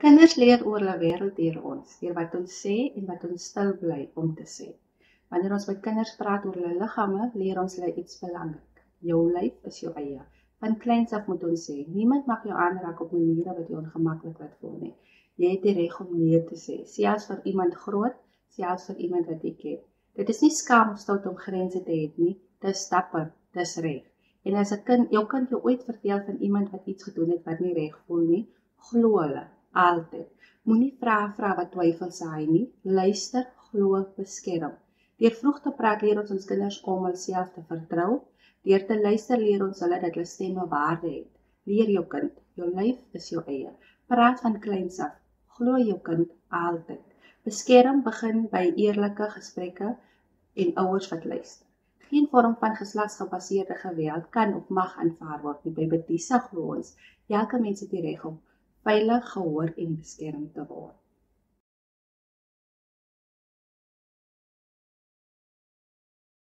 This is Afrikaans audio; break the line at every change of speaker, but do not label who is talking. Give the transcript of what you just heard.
Kinders leer oor hulle wêreld deur ons, deur wat ons sê en wat ons stil bly om te sê. Wanneer ons met kinders praat oor hulle liggame, leer ons hulle iets belangrik. Jou lyf is jou eie. Van kleins af moet ons sê, niemand mag jou aanraak op maniere wat jou ongemaklik laat voel nie. Jy het die reg om nee te sê, selfs vir iemand groot, selfs vir iemand wat jy ken. Dit is nie skaam of stout om grense te hê nie, dis dapper, dis reg. En as 'n kind, jou kind jou ooit vertel van iemand wat iets gedoen het wat nie reg voel nie, glo hulle, altyd. Moenie vra wat twyfel saai nie, luister, glo, beskerm. Deur vroeg te praat leer ons kinders om hulself te vertrou. Deur te luister leer ons hulle dat hulle stemme waarde het. Leer jou kind, jou lyf is jou eie. Praat van kleins af, glo jou kind altyd. Beskerm begin by eerlike gesprekke en ouers wat luister. Geen vorm van geslagsgebaseerde geweld kan of mag aanvaar word nie. By Bethesda glo ons, elke mens het die reg om veilig, gehoor en beskerm te word.